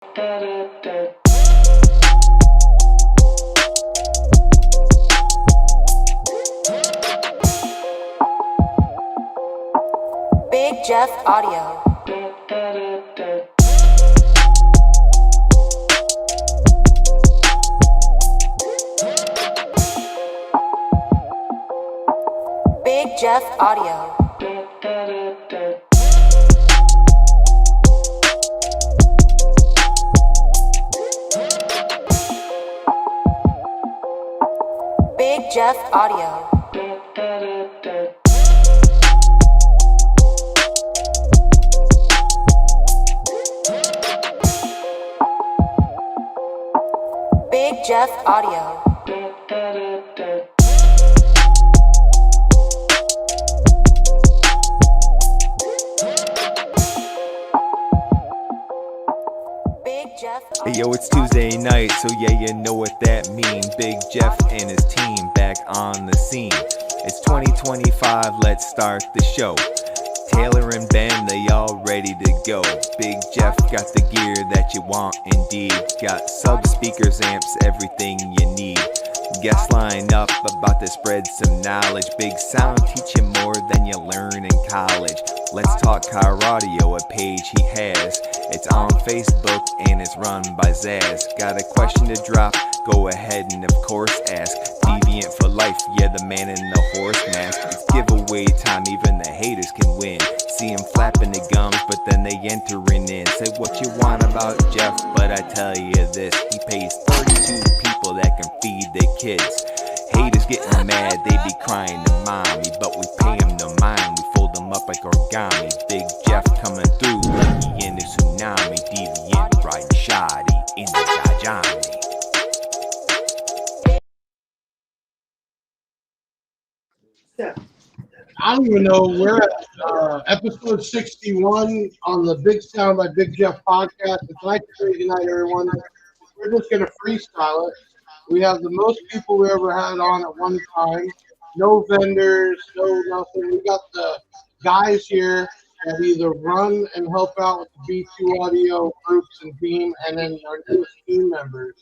Big Jeff Audio. Big Jeff Audio. Big Jeff Audio. Big Jeff Audio. Hey yo, it's Tuesday night, so yeah, you know what that means. Big Jeff and his team back on the scene. It's 2025, let's start the show. Taylor and Ben, they all ready to go. Big Jeff got the gear that you want indeed. Got sub speakers, amps, everything you need. Guests line up about to spread some knowledge. Big sound teach you more than you learn in college. Let's talk car audio, a page he has. It's on Facebook and it's run by Zazz. Got a question to drop? Go ahead and of course ask. Deviant for life, yeah, the man in the horse mask. It's giveaway time, even the haters can win. See him flapping the gums, but then they entering in. Say what you want about Jeff, but I tell you this, he pays 32 people that can feed their kids. Haters getting mad, they be crying to mommy, but we pay them no mind, we fold them up like origami. Big Jeff coming through like he in the tsunami. Deviant riding shoddy in the Jajani. I don't even know. We're at episode 61 on the Big Sound by Big Jeff podcast. It's nice to see you tonight, everyone. We're just going to freestyle it. We have the most people we ever had on at one time. No vendors, no nothing. We got the guys here that either run and help out with the B2 audio groups and team, and then our newest team members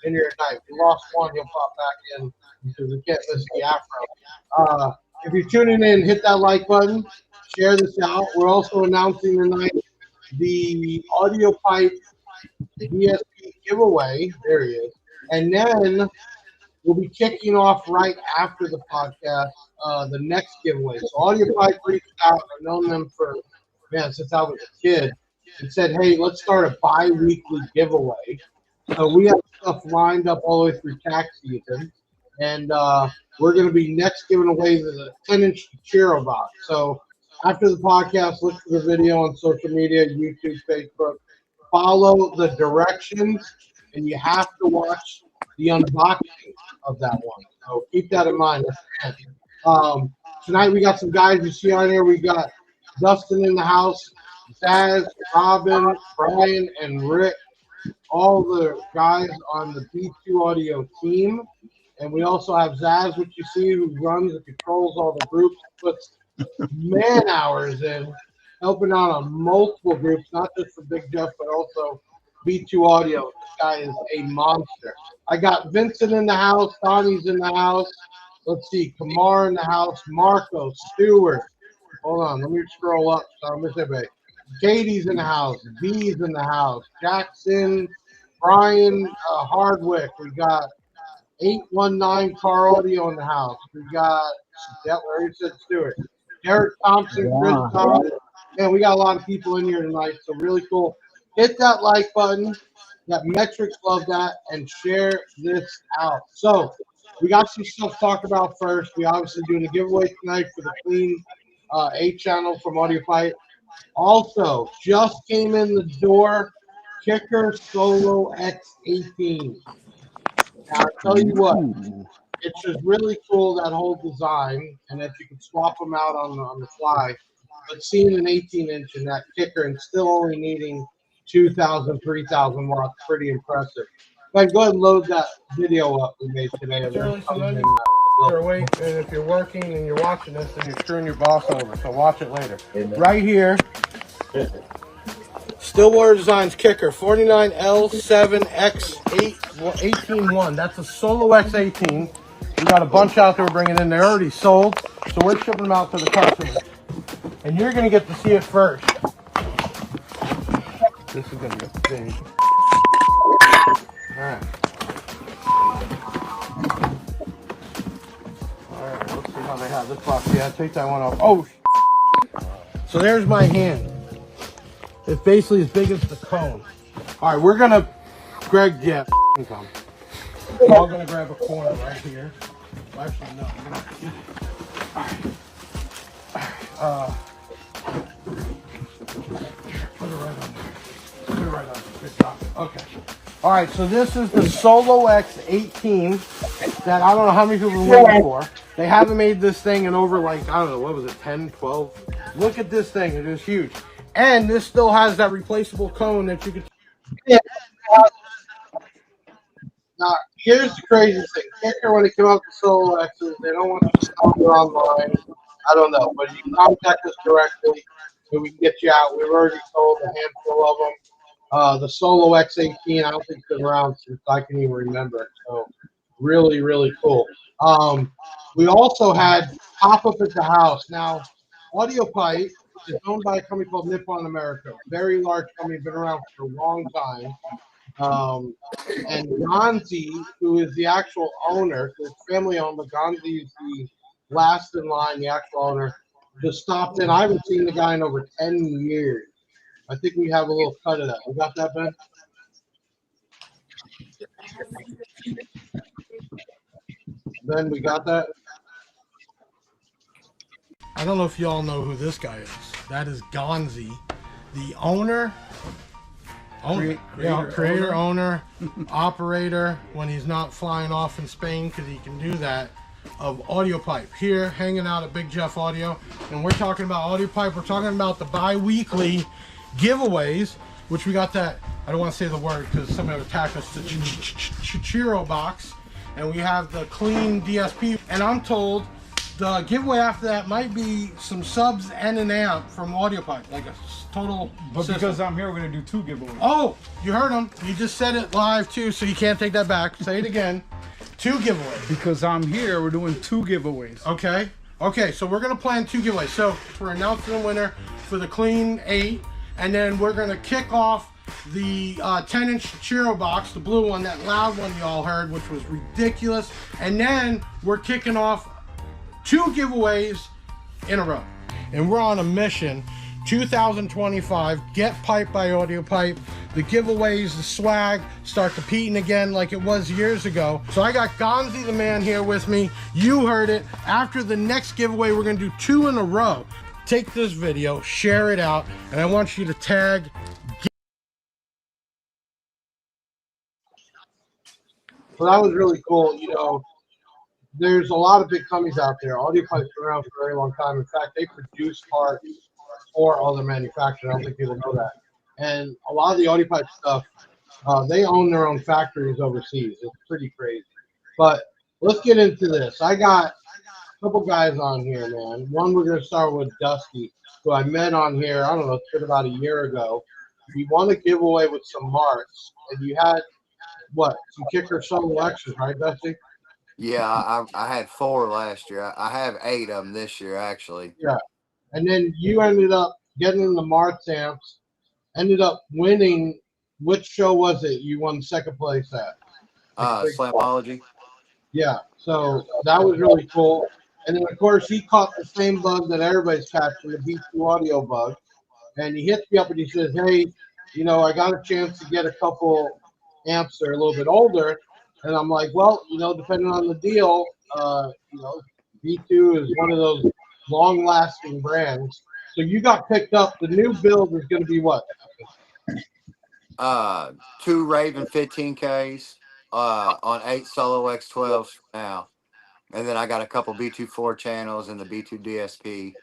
in here tonight. We lost one. He'll pop back in because we can't listen to the Afro. If you're tuning in, hit that like button, share this out. We're also announcing tonight the Audiopipe ADSP giveaway. There he is. And then we'll be kicking off right after the podcast, the next giveaway. So Audiopipe reached out. I've known them for, since I was a kid, and said, hey, let's start a bi-weekly giveaway. So we have stuff lined up all the way through tax season. And we're going to be next giving away the 10-inch Chiro box. So after the podcast, look for the video on social media, YouTube, Facebook. Follow the directions, and you have to watch the unboxing of that one. So keep that in mind. Tonight we got some guys you see on here. We got Dustin in the house, Zazz, Robin, Brian, and Rick, all the guys on the B2 Audio team. And we also have Zazz, which you see, who runs and controls all the groups, puts man hours in, helping out on multiple groups, not just for Big Jeff, but also B2 Audio. This guy is a monster. I got Vincent in the house, Donnie's in the house. Let's see, Kamar in the house, Marco, Stewart. Hold on, let me scroll up so I don't miss everybody. Katie's in the house, B's in the house, Jackson, Brian Hardwick. We got 819 Car Audio in the house. We got Stewart, Derek Thompson, Chris Thompson. Man, we got a lot of people in here tonight, so really cool. Hit that like button. That metrics love that, and share this out. So we got some stuff to talk about first. We obviously doing a giveaway tonight for the Clean 8 channel from Audiopipe. Also, just came in the door, Kicker Solo X18. Now, I'll tell you what, it's just really cool, that whole design, and that you can swap them out on the fly. But seeing an 18-inch in that kicker and still only needing 2,000, 3,000 watts, pretty impressive. But go ahead and load that video up we made today. You're awake, and if you're working and you're watching this, then you're screwing your boss over. So watch it later. Right here, Stillwater Designs kicker 49L7X181. That's a Solo X18. We got a bunch out there we're bringing in. They're already sold, so we're shipping them out to the customers. And you're going to get to see it first. This is going to be big. All right. All right, let's see how they have this box. Yeah, take that one off. Oh, so there's my hand. It's basically as big as the cone. All right, we're going to, Greg, yeah, come. We're all going to grab a corner right here. Actually, no. All right. Put it right on there. Put it right on there. Good job. Okay. All right, so this is the Solo X18 that I don't know how many people have been waiting for. They haven't made this thing in over, like, I don't know, what was it, 10, 12? Look at this thing. It is huge. And this still has that replaceable cone that you could... Yeah. Now, here's the crazy thing. Kicker, when it came out to Solo X's, they don't want you to sell it online. I don't know, but you can contact us directly so we can get you out. We've already sold a handful of them. The Solo X18, I don't think it's been around since I can even remember it. So really, really cool. We also had pop-up at the house. Now, Audiopipe is owned by a company called Nippon America. Very large company, been around for a long time. And Gonzi, who is the actual owner, so it's family owned, but Gonzi is the last in line, the actual owner, just stopped in. I haven't seen the guy in over 10 years. I think we have a little cut of that. You got that, Ben? Ben, we got that? I don't know if y'all know who this guy is. That is Gonzi, the owner, creator, owner, operator, when he's not flying off in Spain, because he can do that, of Audiopipe. Here, hanging out at Big Jeff Audio. And we're talking about Audiopipe. We're talking about the bi-weekly giveaways, which we got that, I don't want to say the word because somebody would attack us, the Chiro box. And we have the clean DSP. And I'm told the giveaway after that might be some subs and an amp from Audiopipe, like a total system. Because I'm here, we're going to do 2 giveaways. Oh, you heard him. You just said it live too, so you can't take that back. Say it again. 2 giveaways. Because I'm here, we're doing 2 giveaways. Okay. Okay, so we're going to plan 2 giveaways. So we're announcing the winner for the Clean 8, and then we're going to kick off the 10-inch Chiro box, the blue one, that loud one y'all heard, which was ridiculous. And then we're kicking off 2 giveaways in a row. And we're on a mission. 2025, get piped by Audiopipe. The giveaways, the swag, start competing again like it was years ago. So I got Gonzi the man here with me. You heard it. After the next giveaway, we're gonna do 2 in a row. Take this video, share it out, and I want you to tag. Well, that was really cool. You know, there's a lot of big companies out there. Audiopipe's been around for a very long time. In fact, they produce parts for other manufacturers. I don't think people know that. And a lot of the Audiopipe stuff, they own their own factories overseas. It's pretty crazy. But let's get into this. I got a couple guys on here, man. One, we're going to start with Dusty, who I met on here, I don't know, it's been about a year ago. We won a giveaway with some marks, and you had, what, some kicker Solo X's, right, Dusty? Yeah, I had 4 last year. I have 8 of them this year, actually. Yeah. And then you ended up getting in the Martz amps, ended up winning. Which show was it you won 2nd place at? Slamology. Yeah, so that was really cool. And then, of course, he caught the same bug that everybody's catching, the B2 audio bug. And he hits me up and he says, hey, you know, I got a chance to get a couple amps that are a little bit older. And I'm like, well, you know, depending on the deal, you know, B2 is one of those long-lasting brands. So you got picked up. The new build is going to be what? 2 Raven 15Ks on 8 Solo X12s now. And then I got a couple B2 4 channels and the B2 DSP.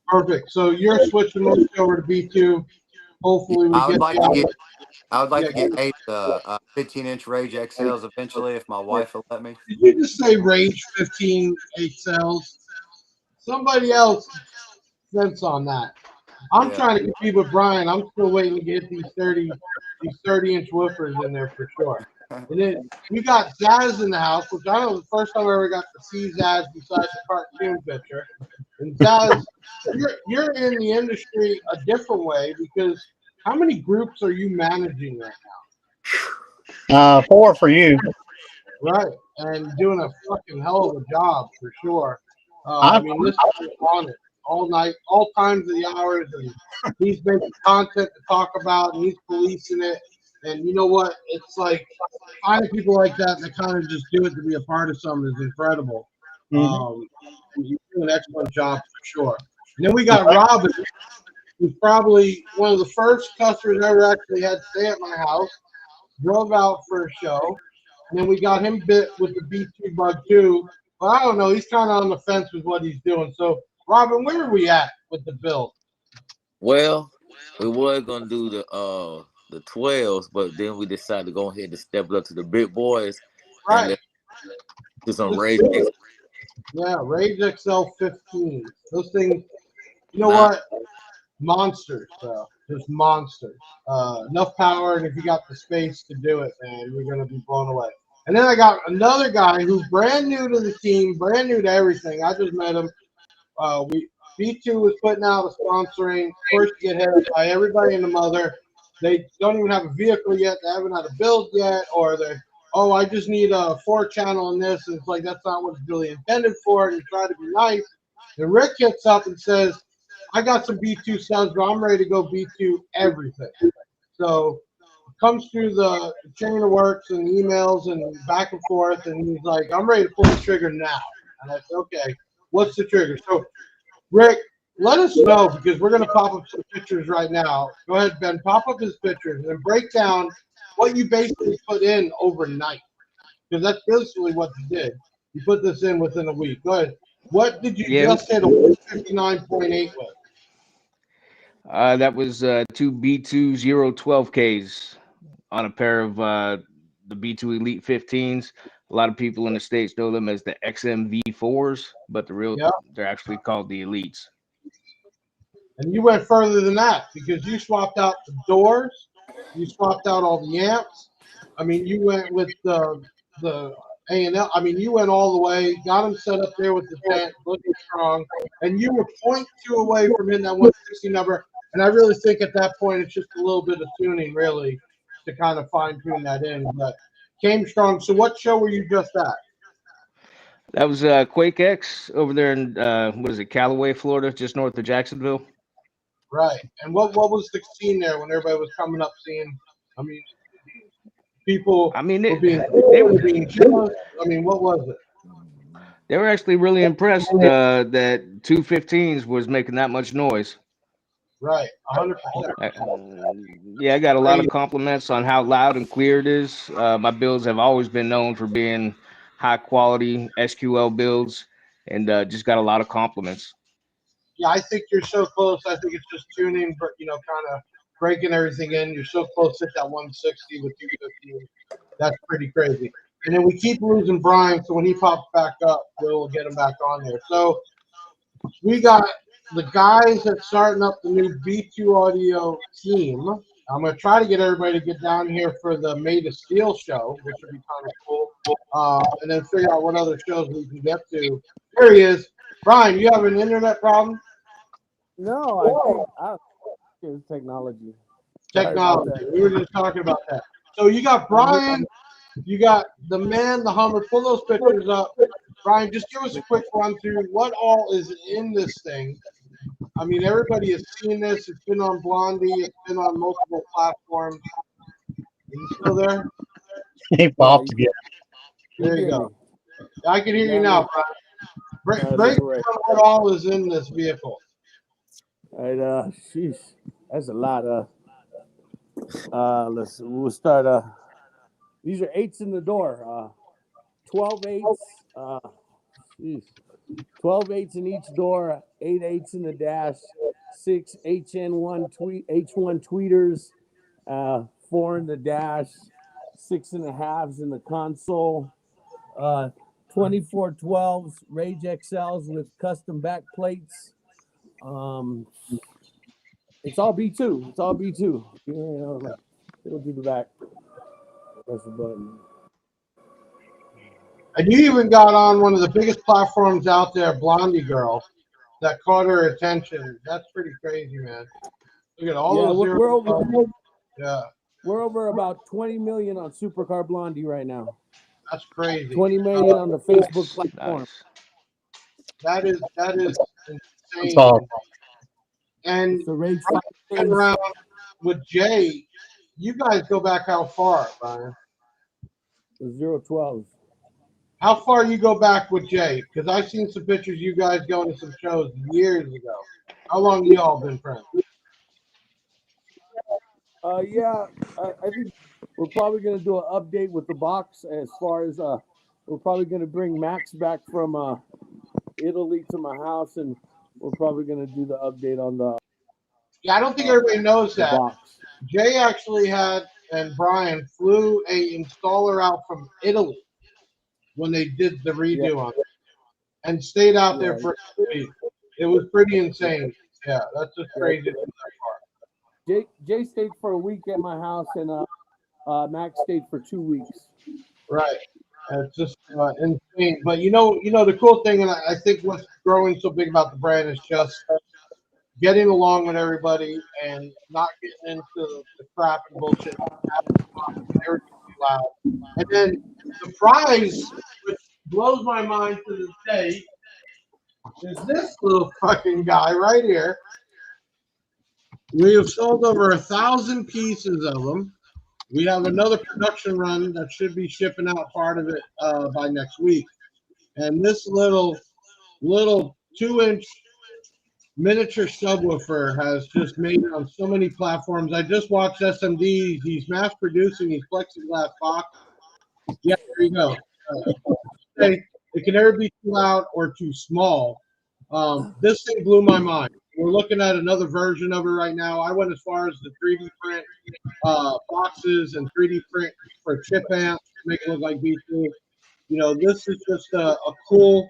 Perfect. So you're switching mostly over to B2. Hopefully, I would like to get 8 15-inch Rage XLs eventually if my wife will let me. Did you just say Rage 15 XLs? Somebody else sense on that. I'm Yeah. trying to compete with Brian. I'm still waiting to get these 30-inch woofers in there for sure. And then we got Zazz in the house, which I know the first time I ever got to see Zazz besides the cartoon picture. And Zazz, you're in the industry a different way because how many groups are you managing right now? 4 for you. Right, and doing a fucking hell of a job for sure. I I'm, mean, this is on it all night, all times of the hours, and he's making content to talk about, and he's policing it. And you know what? It's like finding people like that kind of just do it to be a part of something is incredible. And you do an excellent job for sure. And then we got Robin, who's probably one of the first customers I ever actually had stay at my house. Drove out for a show. And then we got him bit with the B2 bug too. But I don't know. He's kind of on the fence with what he's doing. So, Robin, where are we at with the build? Well, we were gonna do the 12s, but then we decided to go ahead and step it up to the big boys and Right. let's do some Let's Rage do X. it. Yeah, Rage XL 15. Those things, you know Nah. what? Monsters, bro. Just monsters. Enough power, and if you got the space to do it, man, you're going to be blown away. And then I got another guy who's brand new to the team, brand new to everything. I just met him. B2 was putting out a sponsoring. First to get hit by everybody and the mother. They don't even have a vehicle yet. They haven't had a build yet. Or they're, oh, I just need a 4-channel in this. And it's like, that's not what it's really intended for. And you try to be nice. And Rick hits up and says, I got some B2 subs, but I'm ready to go B2 everything. So it comes through the chain of works and emails and back and forth. And he's like, I'm ready to pull the trigger now. And I said, okay, what's the trigger? So Rick, let us know because we're going to pop up some pictures right now. Go ahead, Ben. Pop up his pictures and break down what you basically put in overnight because that's basically what you did. You put this in within a week. Go ahead. What did you just hit a 159.8 with? That was 2 B2 012Ks on a pair of the B2 Elite 15s. A lot of people in the States know them as the XMV4s, but they're actually called the Elites. And you went further than that because you swapped out the doors, you swapped out all the amps. I mean, you went with the A&L. I mean, you went all the way, got them set up there with the tent, looking strong, and you were 0.2 away from hitting that 160 number. And I really think at that point it's just a little bit of tuning, really, to kind of fine tune that in. But came strong. So, what show were you just at? That was Quake X over there in what is it, Callaway, Florida, just north of Jacksonville. Right. And what was the scene there when everybody was coming up seeing? I mean, people. I mean, they were being jealous. I mean, what was it? They were actually really impressed that 215s was making that much noise. Right, 100%. Yeah, I got a lot of compliments on how loud and clear it is. My builds have always been known for being high quality SQL builds, and just got a lot of compliments. Yeah, I think you're so close. I think it's just tuning, but kind of breaking everything in. You're so close to that 160 with 215. That's pretty crazy. And then we keep losing Brian, so when he pops back up, we'll get him back on there. So we got the guys that's starting up the new B2 Audio team. I'm going to try to get everybody to get down here for the Made of Steel show, which would be kind of cool, and then figure out what other shows we can get to. There he is. Brian, you have an internet problem? No, I think it's technology. Technology. We were just talking about that. So you got Brian, you got the man, the Hummer. Pull those pictures up. Brian, just give us a quick run through what all is in this thing. I mean, everybody has seen this. It's been on Blondie. It's been on multiple platforms. Are you still there? He popped again. There you go. I can hear you now, Brian. Break down what all is in this vehicle. All right, sheesh, that's a lot. We'll start. These are 8s in the door. 12 8s. 12 8s in each door. 8 8s in the dash. 6 H1 tweeters. 4 in the dash. 6 1/2s in the console. 24 12s Rage XLs with custom back plates. It's all B2. It's all B2. You know, like, it'll do the back. Press the button. And you even got on one of the biggest platforms out there, Blondie Girl, that caught her attention. That's pretty crazy, man. Look at all those zeros. We're over about 20 million on Supercar Blondie right now. That's crazy. 20 million on the Facebook platform. Nice. That is insane. That's all. And The Rage around with Jay, you guys go back how far, Brian? The 012s. How far you go back with Jay? Because I've seen some pictures you guys going to some shows years ago. How long you all been friends? Yeah, I think we're probably going to do an update with the box as far as we're probably going to bring Max back from Italy to my house, and we're probably going to do the update on the I don't think everybody knows that. box. Jay actually had, and Brian flew a installer out from Italy when they did the redo on it, and stayed out there for a week. It was pretty insane. Yeah, that's just crazy. Jay stayed for a week at my house, and Max stayed for 2 weeks. Right. It's just insane. But you know, the cool thing, and I think what's growing so big about the brand is just getting along with everybody and not getting into the crap and bullshit. Loud. And then the prize, which blows my mind to this day, is this little fucking guy right here. We have sold over 1,000 pieces of them. We have another production run that should be shipping out part of it by next week. And this little 2-inch miniature subwoofer has just made it on so many platforms. I just watched SMD. He's mass producing these plexiglass boxes. Yeah, there you go. It can never be too loud or too small. This thing blew my mind. We're looking at another version of it right now. I went as far as the 3D print boxes and 3D print for chip amps to make it look like B2. You know, this is just a cool,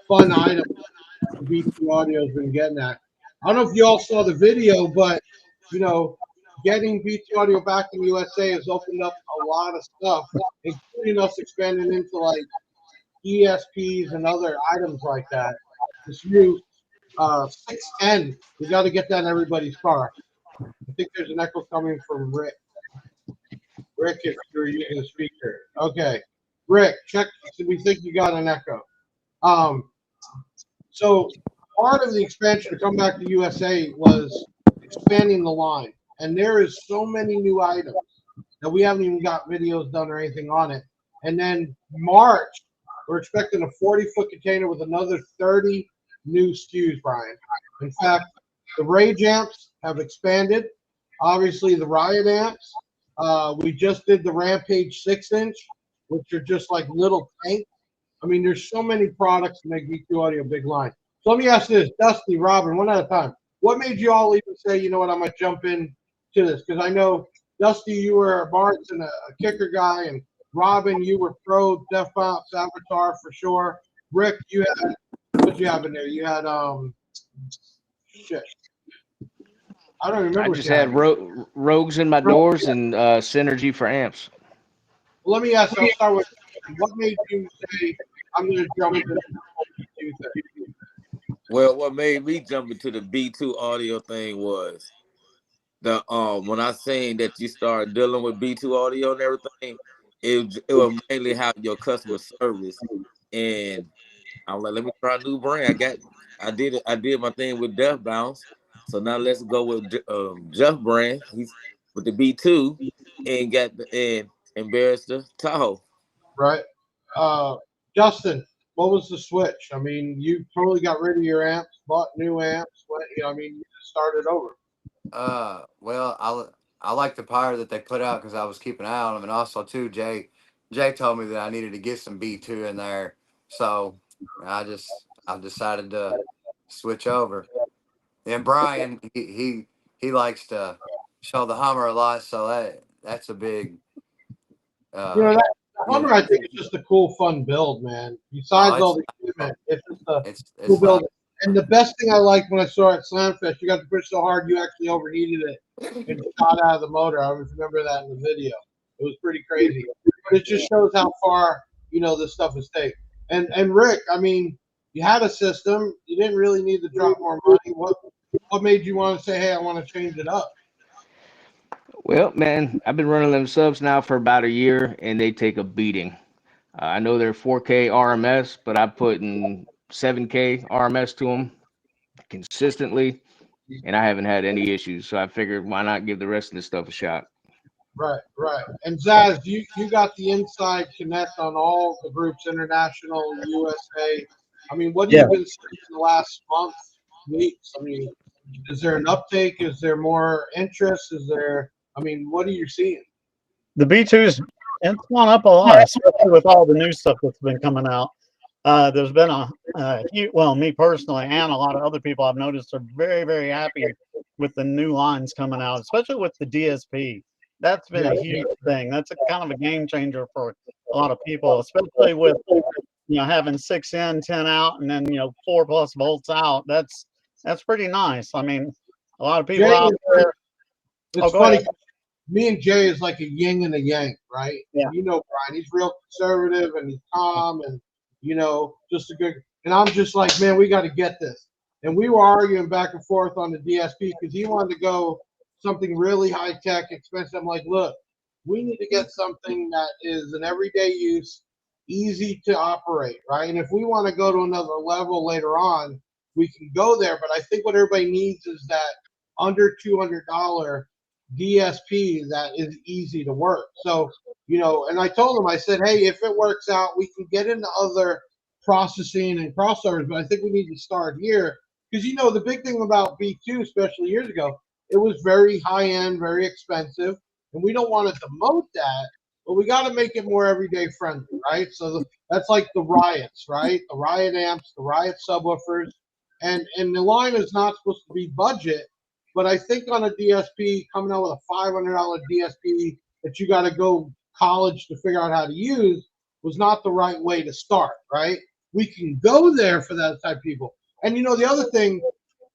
fun item B2 Audio has been getting at. I don't know if you all saw the video, but, you know, getting B2 Audio back in the USA has opened up a lot of stuff, including us expanding into, like, ESPs and other items like that. This new 610, we got to get that in everybody's car. I think there's an echo coming from Rick. Rick, if you're using the speaker. Okay. Rick, check. We think you got an echo. So part of the expansion to come back to USA was expanding the line. And there is so many new items that we haven't even got videos done or anything on it. And then March, we're expecting a 40-foot container with another 30 new SKUs, Brian. In fact, the Rage amps have expanded. Obviously, the Riot amps. We just did the Rampage 6-inch, which are just like little tanks. I mean, there's so many products to make B2 Audio a big line. So let me ask this, Dusty, Robin, one at a time. What made you all even say, you know what, I'm going to jump in to this? Because I know, Dusty, you were a Bart's and a kicker guy, and Robin, you were pro Def Bounce Avatar for sure. Rick, you had, what you have in there? You had, shit. I don't remember. I just had rogues in my doors and synergy for amps. Well, let me ask you, I'll start with, what made you say, I'm going to jump into this? Well, what made me jump into the B2 Audio thing was the when I seen that you started dealing with B2 Audio and everything, it was mainly how your customer service. And I'm like, let me try a new brand. I did my thing with Def Bounce. So now let's go with Jeff brand. He's with the B2 and got and embarrassed the Tahoe. Right. Justin, what was the switch? I mean, you totally got rid of your amps, bought new amps. I mean, you just started over. Well, I like the power that they put out because I was keeping an eye on them, and also too, Jay told me that I needed to get some B2 in there, so I decided to switch over. And Brian, he likes to show the Hummer a lot, so that's a big. The Hummer, I think, is just a cool, fun build, man. Besides all the equipment, it's just a cool build. And the best thing I liked when I saw it at Slamfest, you got to push so hard you actually overheated it and shot out of the motor. I remember that in the video. It was pretty crazy. But it just shows how far, this stuff is taken. And Rick, I mean, you had a system. You didn't really need to drop more money. What made you want to say, hey, I want to change it up? Well, man, I've been running them subs now for about a year, and they take a beating. I know they're 4K RMS, but I put in 7K RMS to them consistently, and I haven't had any issues. So I figured, why not give the rest of this stuff a shot? Right. And Zazz, you got the inside connect on all the groups, international, USA. I mean, what have you been seeing in the last month, weeks? I mean, is there an uptake? Is there more interest? What are you seeing? The B2's, it's gone up a lot, especially with all the new stuff that's been coming out. There's been me personally and a lot of other people I've noticed are very, very happy with the new lines coming out, especially with the DSP. That's been a huge thing. That's a kind of a game changer for a lot of people, especially with having 6 in, 10 out, and then 4+ volts out. That's pretty nice. I mean, a lot of people Jay, out there. It's funny. Me and Jay is like a yin and a yang, right? Yeah. Brian, he's real conservative and he's calm and just a good. And I'm just like, man, we got to get this. And we were arguing back and forth on the DSP because he wanted to go something really high tech, expensive. I'm like, look, we need to get something that is an everyday use, easy to operate, right? And if we want to go to another level later on, we can go there. But I think what everybody needs is that under $200 DSP that is easy to work. So, and I told him, I said, hey, if it works out, we can get into other processing and crossovers, but I think we need to start here because, the big thing about B2, especially years ago, it was very high end, very expensive, and we don't want to demote that, but we got to make it more everyday friendly, right? So that's like the Riots, right? The Riot amps, the Riot subwoofers, and the line is not supposed to be budget. But I think on a DSP, coming out with a $500 DSP that you got to go college to figure out how to use was not the right way to start, right? We can go there for that type of people. And, the other thing,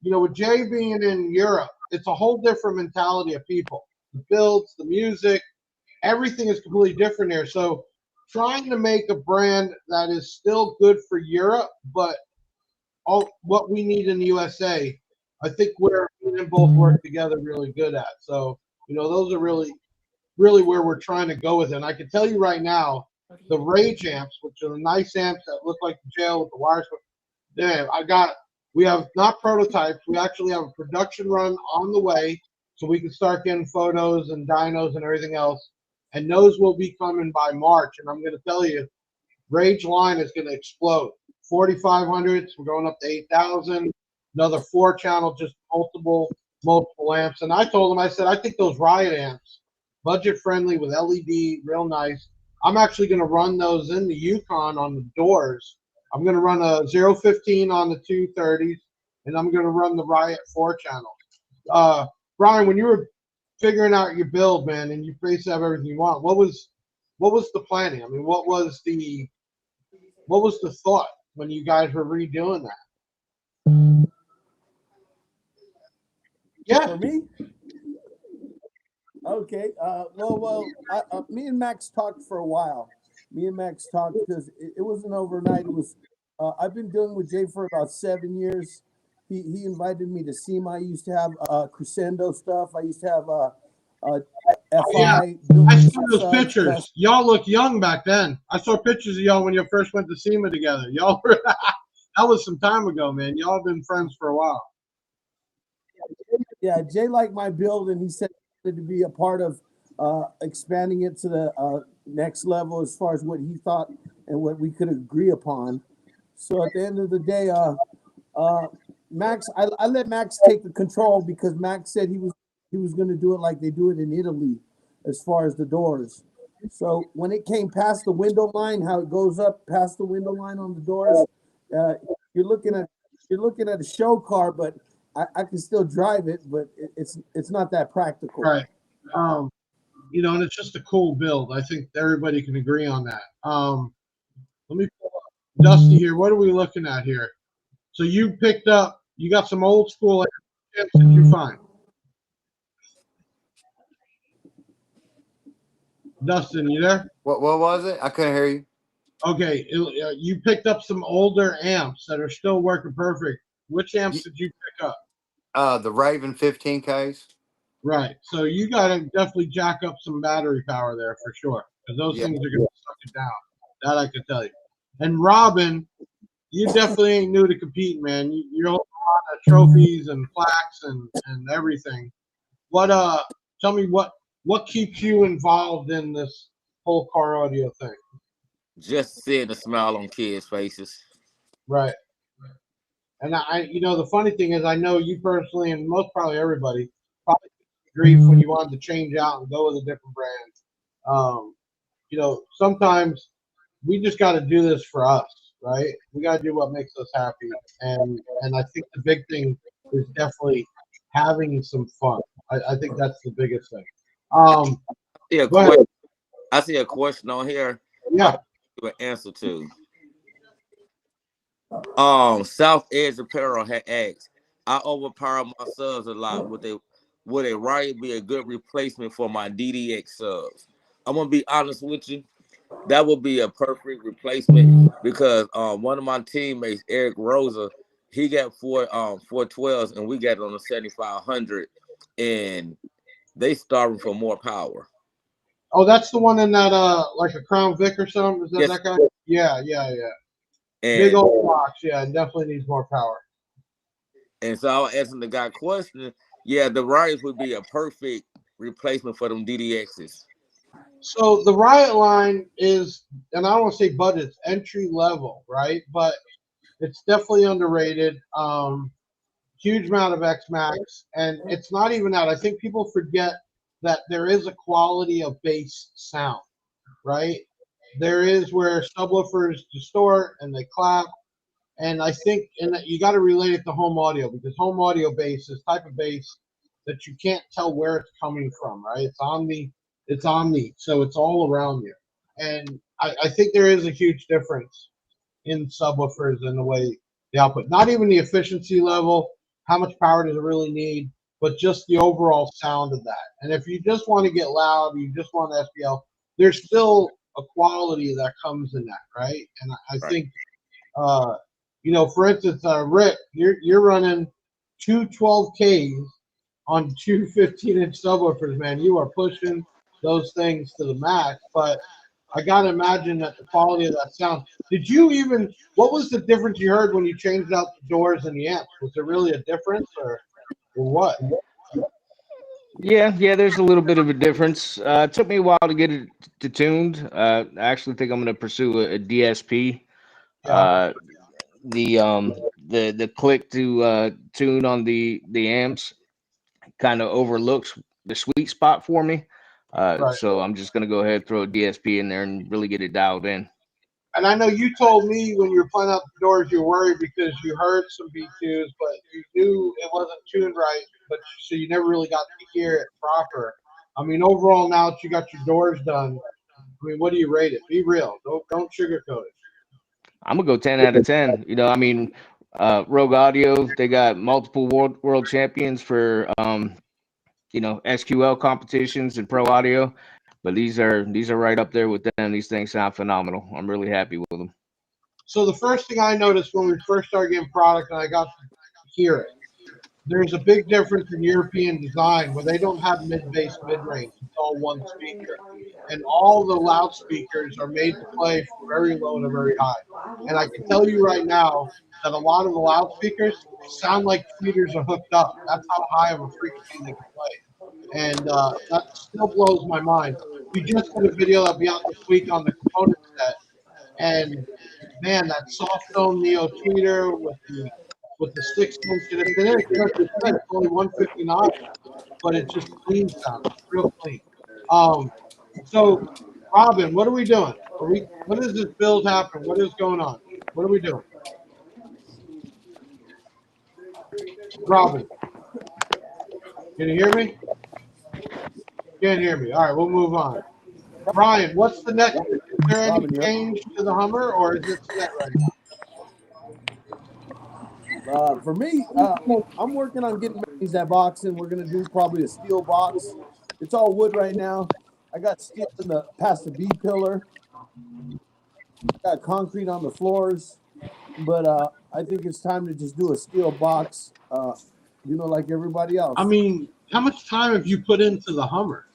with Jay being in Europe, it's a whole different mentality of people. The builds, the music, everything is completely different there. So trying to make a brand that is still good for Europe, but all what we need in the USA, I think we're both work together really good at. So, those are really, really where we're trying to go with it. And I can tell you right now, the Rage amps, which are the nice amps that look like the jail with the wires. We have not prototypes. We actually have a production run on the way so we can start getting photos and dynos and everything else. And those will be coming by March. And I'm going to tell you, Rage line is going to explode. 4500s, we're going up to 8,000. Another 4-channel, just multiple amps. And I told him, I said, I think those Riot amps, budget friendly with LED, real nice. I'm actually going to run those in the Yukon on the doors. I'm going to run a 015 on the 230s, and I'm going to run the Riot 4-channel. Brian, when you were figuring out your build, man, and you basically have everything you want, what was the planning? I mean, what was the thought when you guys were redoing that? Yeah. For me? Okay. Me and Max talked for a while. Me and Max talked because it wasn't overnight. It was. I've been dealing with Jay for about 7 years. He invited me to see him. I used to have Crescendo stuff. I used to have FI. Yeah. I saw those pictures. Y'all look young back then. I saw pictures of y'all when you first went to SEMA together. Y'all were that was some time ago, man. Y'all have been friends for a while. Yeah, Jay liked my build, and he said he wanted to be a part of expanding it to the next level as far as what he thought and what we could agree upon. So at the end of the day, Max, I let Max take the control because Max said he was going to do it like they do it in Italy, as far as the doors. So when it came past the window line, how it goes up past the window line on the doors, you're looking at a show car, but I can still drive it, but it's not that practical. Right. And it's just a cool build. I think everybody can agree on that. Let me pull up Dusty here. What are we looking at here? So you got some old school amps that you find. Dustin, you there? What was it? I couldn't hear you. Okay, you picked up some older amps that are still working perfect. Which amps did you pick up? The Raven 15Ks. Right. So you got to definitely jack up some battery power there for sure, because those things are going to suck it down. That I can tell you. And Robin, you definitely ain't new to competing, man. You're holding a lot of trophies and plaques and everything. Tell me what keeps you involved in this whole car audio thing? Just seeing the smile on kids' faces. Right. And the funny thing is, I know you personally, and most probably everybody, probably grief when you wanted to change out and go with a different brand. Sometimes we just got to do this for us, right? We got to do what makes us happy, and I think the big thing is definitely having some fun. I think that's the biggest thing. I see a question on here. Yeah. An answer to. South Edge Apparel had asked, I overpower my subs a lot. Would a Riot be a good replacement for my DDX subs? I'm gonna be honest with you. That would be a perfect replacement because one of my teammates, Eric Rosa, he got 412s and we got it on the 7500, and they starving for more power. Oh, that's the one in that like a Crown Vic or something? Is that Yes. that guy? Yeah. And, big old box, yeah, and definitely needs more power. And so I was asking the guy question. Yeah, the Riots would be a perfect replacement for them DDXs. So the Riot line is, and I don't want to say but it's entry level, right? But it's definitely underrated. Huge amount of X Max, and it's not even that. I think people forget that there is a quality of bass sound, right? There is where subwoofers distort and they clap, and I think you got to relate it to home audio, because home audio bass is type of bass that you can't tell where it's coming from, right? It's omni, so it's all around you, and I think there is a huge difference in subwoofers and the way the output. Not even the efficiency level, how much power does it really need, but just the overall sound of that. And if you just want to get loud, you just want SPL, there's still a quality that comes in that, right? And I think, for instance, Rick, you're running two 12Ks on two 15-inch subwoofers, man. You are pushing those things to the max, but I gotta imagine that the quality of that sound. What was the difference you heard when you changed out the doors and the amps? Was there really a difference, or what? Yeah, there's a little bit of a difference. It took me a while to get it tuned. I actually think I'm going to pursue a DSP. Yeah. The click to tune on the amps kind of overlooks the sweet spot for me. Right. So I'm just going to go ahead and throw a DSP in there and really get it dialed in. And I know you told me when you were playing out the doors, you were worried because you heard some B2s, but you knew it wasn't tuned right, so you never really got to hear it proper. I mean, overall, now that you got your doors done, I mean, what do you rate it? Be real. Don't sugarcoat it. I'm gonna go 10 out of 10. Rogue Audio, they got multiple world champions for SQL competitions and pro audio, but these are right up there with them. These things sound phenomenal. I'm really happy with them. So the first thing I noticed when we first started getting product and I got to hear it, there's a big difference in European design where they don't have mid-bass, mid-range. It's all one speaker. And all the loudspeakers are made to play from very low to very high. And I can tell you right now that a lot of the loudspeakers sound like tweeters are hooked up. That's how high of a frequency they can play. And that still blows my mind. We just did a video that'll be out this week on the component set. And man, that soft tone Neo tweeter with the 6-inch, and it's only 159, but it's just clean sound. It's real clean. So Robin, what are we doing? What is this build happen? What is going on? What are we doing? Robin, can you hear me? Can't hear me. All right, we'll move on. Brian, what's the next? Is there any change to the Hummer, or is it set right now? For me, I'm working on getting that box, and we're gonna do probably a steel box. It's all wood right now. I got steel in the past the B pillar. Got concrete on the floors, but I think it's time to just do a steel box. Like everybody else. I mean, how much time have you put into the Hummer?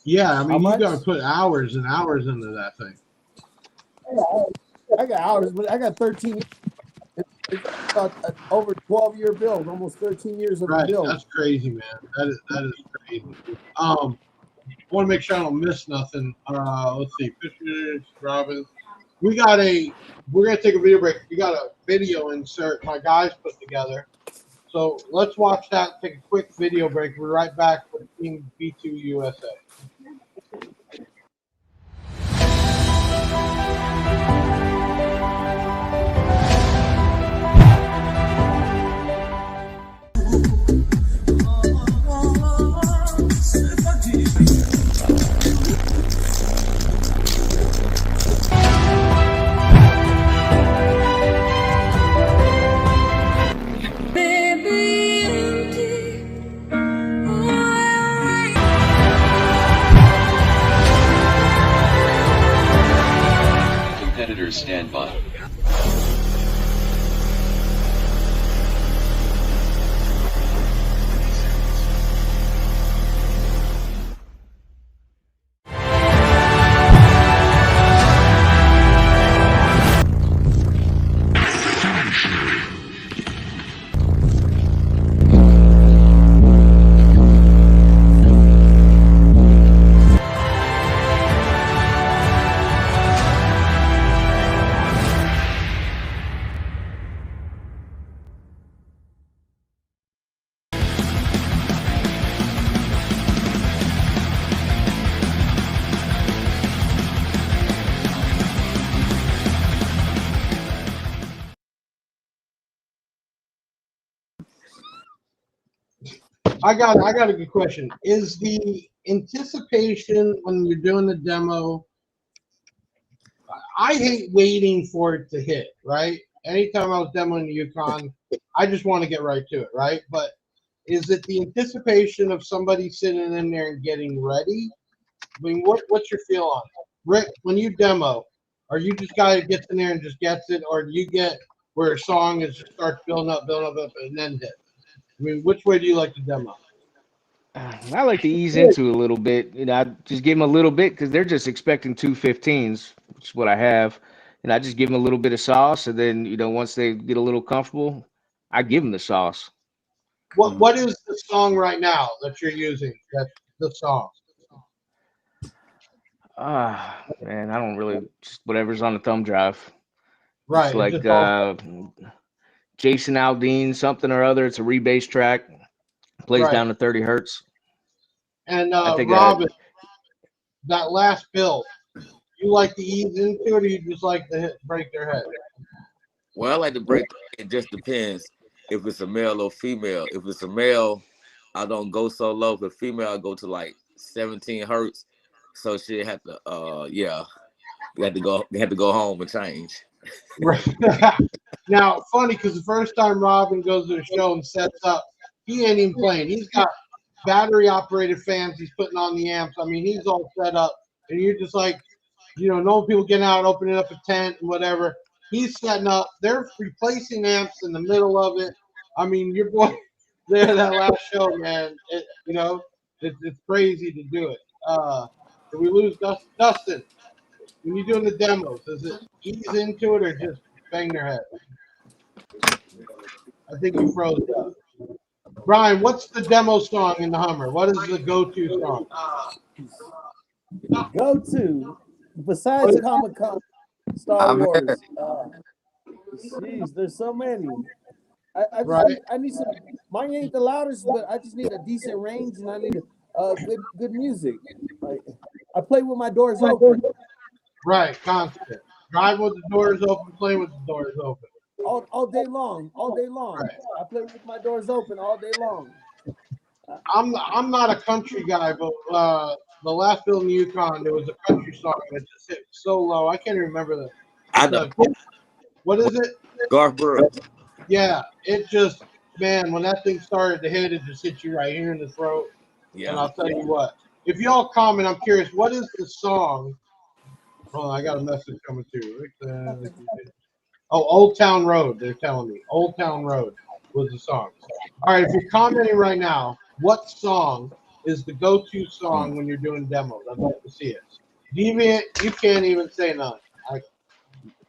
Yeah, I mean, you got to put hours and hours into that thing. I got hours, but I got 13 years. It's about over 12-year build, almost 13 years of build. That's crazy, man. That is crazy. I want to make sure I don't miss nothing. Let's see, pictures, Robin. We're gonna take a video break. We got a video insert my guys put together. So let's watch that. Take a quick video break. We're right back with Team B2 USA. Competitors stand by. I got a good question. Is the anticipation when you're doing the demo? I hate waiting for it to hit, right? Anytime I was demoing the Yukon, I just want to get right to it, right? But is it the anticipation of somebody sitting in there and getting ready? I mean, what's your feel on it? Rick, when you demo, are you just guy who gets in there and just gets it, or do you get where a song is just starts building up, and then hit? I mean, which way do you like to demo? I like to ease into it a little bit. I just give them a little bit because they're just expecting 215s, which is what I have. And I just give them a little bit of sauce. And then, once they get a little comfortable, I give them the sauce. What is the song right now that you're using? That's the song. Man, I don't really, just whatever's on the thumb drive. Right. It's like Jason Aldean, something or other. It's a rebase track. Plays down to 30 hertz. And Robin, that last build, you like to ease into it, or you just like to break their head? Well, I like to break. It just depends if it's a male or female. If it's a male, I don't go so low. If it's female, I go to like 17 hertz. So she had to, we had to go home and change. Right. Now, funny because the first time Robin goes to the show and sets up, he ain't even playing. He's got battery operated fans he's putting on the amps. I mean, he's all set up, and you're just like, no people getting out, opening up a tent and whatever. He's setting up. They're replacing amps in the middle of it. I mean, your boy there that last show, man. It's crazy to do it. Did we lose Dustin? When you're doing the demos, does it ease into it or just bang their head? I think you froze up. Brian, what's the demo song in the Hummer? What is the go-to song? Go-to, besides Comic-Con, Star Wars. Jeez, there's so many. I need some. Mine ain't the loudest, but I just need a decent range, and I need good music. I play with my doors open. Right, constant. Drive with the doors open, play with the doors open. All day long. Right. I play with my doors open all day long. I'm not a country guy, but the last build in the Yukon, there was a country song that just hit so low. I can't even remember What is it? Garth Brooks. Yeah, it just, man, when that thing started to hit, it just hit you right here in the throat. And Yeah. I'll tell you what, if y'all comment, I'm curious, what is the song? Hold on, I got a message coming too. Oh, Old Town Road, they're telling me. Old Town Road was the song. All right, if you're commenting right now, what song is the go-to song when you're doing demos? I'd like to see it. Deviant, you can't even say none.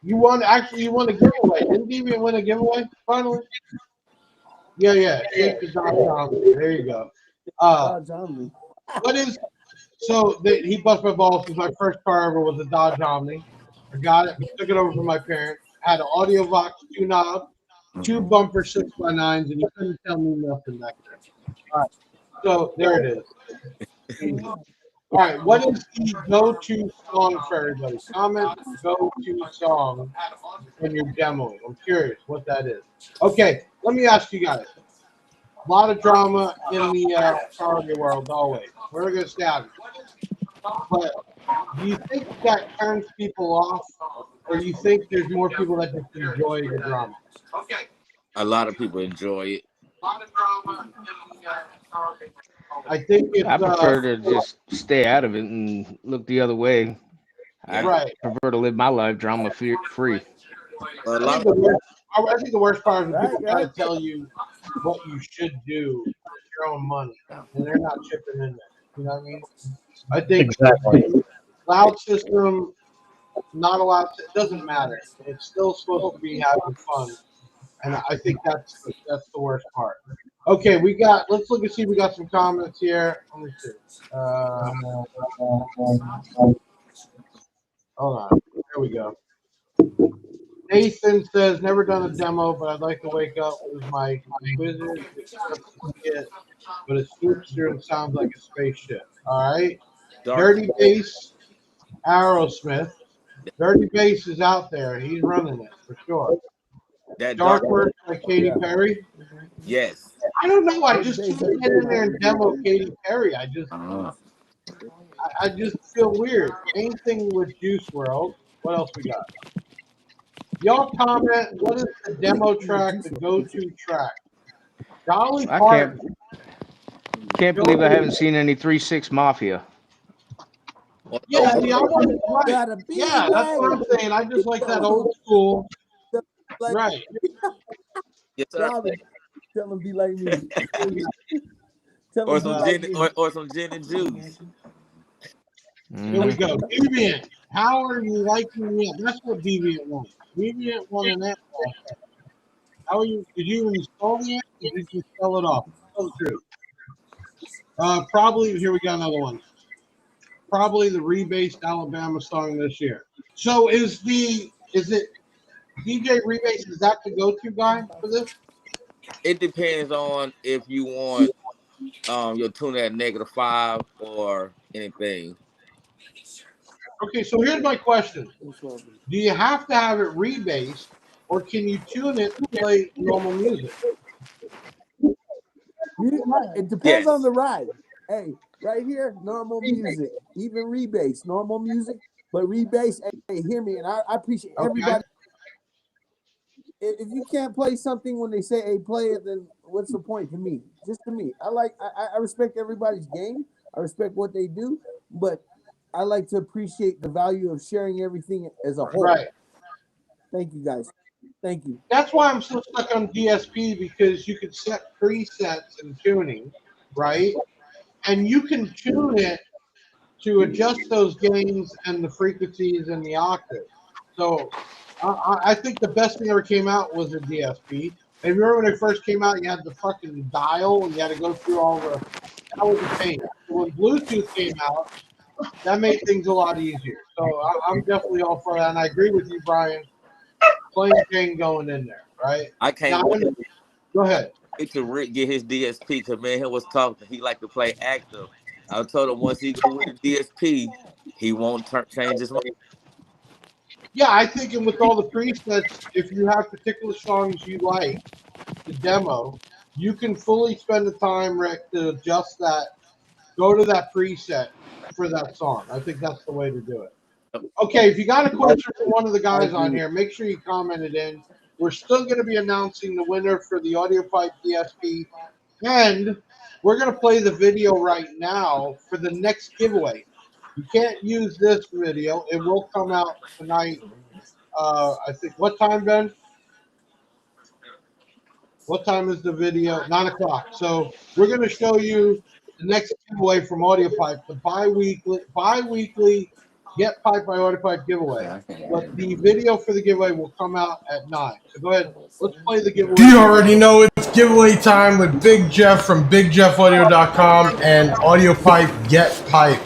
You won a giveaway. Didn't Deviant win a giveaway finally? Yeah. Shake the Dodge Omni. There you go. What is he bust my balls because my first car ever was a Dodge Omni. I got it, took it over from my parents. Had an Audiovox 2 knob, 2 bumper 6x9s, and you couldn't tell me nothing back there. All right, so there it is. All right, what is the go-to song for everybody? Comment go-to song when you're demoing. I'm curious what that is. Okay, let me ask you guys. A lot of drama in the car audio world always. We're going to stay out of it. But do you think that turns people off, or do you think there's more people that just enjoy the drama? A lot of people enjoy it. I think it's. I prefer to just stay out of it and look the other way. I prefer to live my life drama free. A I lot think the worst part is when people try to tell you what you should do with your own money, and they're not chipping in there. You know what I mean? I think loud system, not a loud. It doesn't matter. It's still supposed to be having fun, and I think that's the worst part. Okay, let's look and see if we got some comments here. Let me see. Hold on. There we go. Nathan says, never done a demo, but I'd like to wake up with my wizard. But it swoops through and sounds like a spaceship. All right. Dirty Bass, Aerosmith. Dirty Bass is out there. He's running it for sure. Dark Work by Katy Perry. Yes. I don't know. I just can't get in there and demo Katy Perry. I just feel weird. Anything with Juice WRLD. What else we got? Y'all comment. What is the demo track, the go-to track? Dolly Parton. Can't believe I haven't seen any 3-6 Mafia. Yeah, see, I want right. Yeah, that's what I'm saying. I just like that old school. Right. Yes, sir. Tell them be like me. Or some gin and juice. Here we go. Deviant, how are you liking me? That's what Deviant wants. Deviant wanted that. How are you? Did you install the app? Or did you sell it off? Tell the truth. Probably. Here we got another one. Probably the rebased Alabama song this year. So is it DJ Rebase? Is that the go-to guy for this? It depends on if you want your tune at -5 or anything. Okay, so here's my question. Do you have to have it rebased, or can you tune it to play normal music? It depends on the ride. Hey, right here, normal music. Even rebase, normal music, but rebase. Hey, hear me, and I appreciate everybody. If you can't play something when they say, "Hey, play it," then what's the point to me? Just to me, I respect everybody's game. I respect what they do, but I like to appreciate the value of sharing everything as a whole. Right. Thank you, guys. Thank you. That's why I'm so stuck on DSP, because you can set presets and tuning, right? And you can tune it to adjust those gains and the frequencies and the octave. So I think the best thing ever came out was a DSP. And remember when it first came out, you had the fucking dial and you had to go through all that was a pain. So when Bluetooth came out, that made things a lot easier. So I'm definitely all for that. And I agree with you, Brian. Plain Jane going in there, right? I can't go ahead. To Rick get his DSP because man, he was talking. He like to play active. I told him once he go with the DSP, he won't change his mind. Yeah, I think with all the presets, if you have particular songs you like the demo, you can fully spend the time, Rick, to adjust that. Go to that preset for that song. I think that's the way to do it. Okay, if you got a question for one of the guys on here, make sure you comment it in. We're still going to be announcing the winner for the Audiopipe DSP, and we're going to play the video right now for the next giveaway. You can't use this video. It will come out tonight. I think, what time, Ben? What time is the video? 9 o'clock. So we're going to show you the next giveaway from Audiopipe, the bi-weekly Get Pipe by Audiopipe giveaway. But the video for the giveaway will come out at 9. So go ahead. Let's play the giveaway. You already know it's giveaway time with Big Jeff from BigJeffAudio.com and Audiopipe Get Pipe.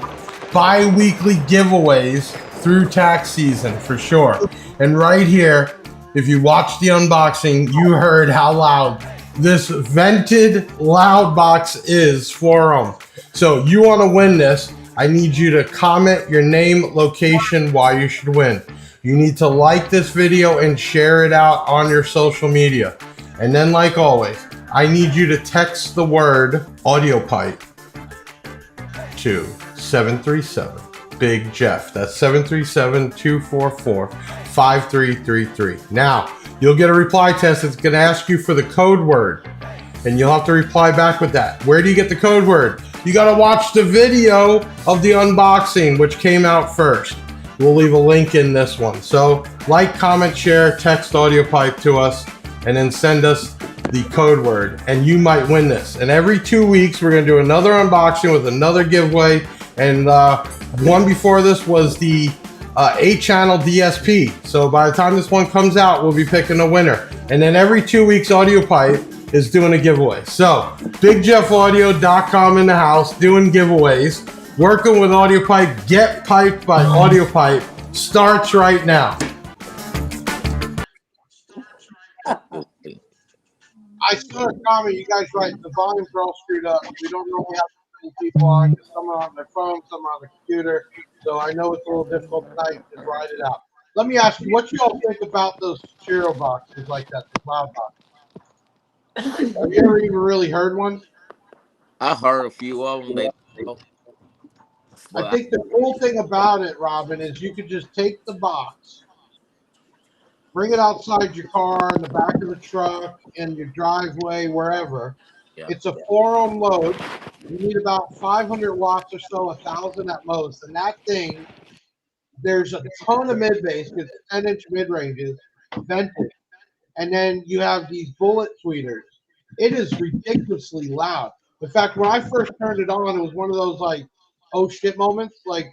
Bi-weekly giveaways through tax season for sure. And right here, if you watched the unboxing, you heard how loud this vented loud box is for them. So you want to win this, I need you to comment your name, location, why you should win. You need to like this video and share it out on your social media. And then, like always, I need you to text the word Audiopipe to 737 Big Jeff. That's 737-244-5333. Now, you'll get a reply test. It's going to ask you for the code word, and you'll have to reply back with that. Where do you get the code word? You got to watch the video of the unboxing, which came out first. We'll leave a link in this one. So like, comment, share, text Audiopipe to us, and then send us the code word, and you might win this. And every 2 weeks, we're going to do another unboxing with another giveaway. And one before this was the 8-channel DSP. So by the time this one comes out, we'll be picking a winner. And then every 2 weeks, Audiopipe is doing a giveaway. So BigJeffAudio.com in the house, doing giveaways, working with Audiopipe. Get Piped by Audiopipe starts right now. I saw a comment. You guys right. The volume's all screwed up. We don't normally have many people on, because some are on their phone, some are on the computer. So I know it's a little difficult tonight to ride it out. Let me ask you, what you all think about those stereo boxes like that, the loud box? Have you ever even really heard one? I heard a few of them. I think the cool thing about it, Robin, is you could just take the box, bring it outside your car, in the back of the truck, in your driveway, wherever. Yeah. It's a 4-ohm load. You need about 500 watts or so, 1,000 at most. And that thing, there's a ton of mid-bass, because 10-inch mid-ranges, vented. And then you have these bullet tweeters. It is ridiculously loud. In fact, when I first turned it on, it was one of those, like, oh shit moments. Like,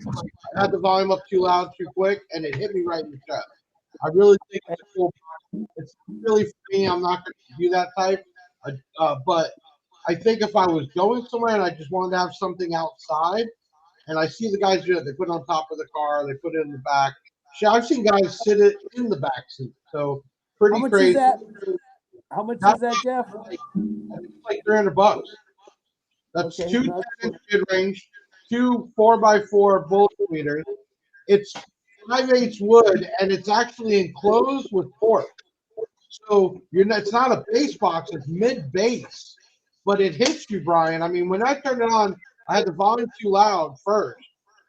I had the volume up too loud, too quick, and it hit me right in the chest. I really think it's cool. It's really for me. I'm not going to do that type. But I think if I was going somewhere and I just wanted to have something outside, and I see the guys do it, they put it on top of the car, they put it in the back. I've seen guys sit it in the back seat. So pretty crazy. How much is that, Jeff? I think it's like $300. That's Okay, 2 10-inch mid-range, 2 4x4 bullet tweeters. It's 5/8 wood, and it's actually enclosed with port. So it's not a bass box, it's mid-bass. But it hits you, Brian. I mean, when I turned it on, I had the volume too loud first,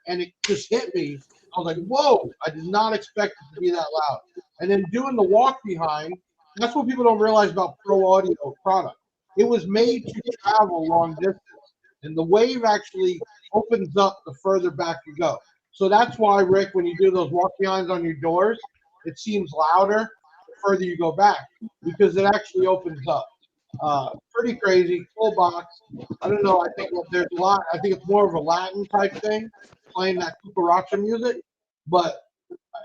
and it just hit me. I was like, whoa, I did not expect it to be that loud. And then doing the walk behind, that's what people don't realize about Pro Audio product. It was made to travel long distance, and the wave actually opens up the further back you go. So that's why, Rick, when you do those walk behinds on your doors, it seems louder the further you go back, because it actually opens up. Pretty crazy, full box. I don't know. I think there's a lot. I think it's more of a Latin type thing, playing that cucaracha music. But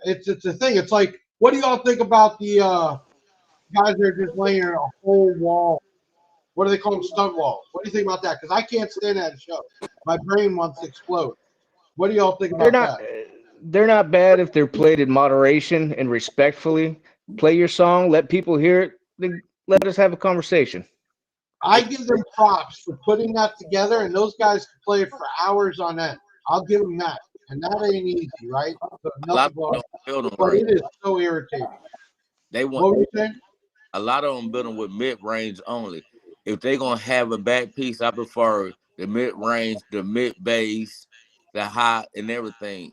it's a thing. It's like, what do y'all think about the guys that are just laying a whole wall? What do they call them? Stunt walls. What do you think about that? Because I can't stand that show. My brain wants to explode. What do y'all think about that? They're not bad if they're played in moderation and respectfully. Play your song, let people hear it, then let us have a conversation. I give them props for putting that together, and those guys can play it for hours on end. I'll give them that. And that ain't easy, right? But it is so irritating. What were you saying? A lot of them build them with mid-range only. If they're going to have a back piece, I prefer the mid-range, the mid-bass, the high, and everything.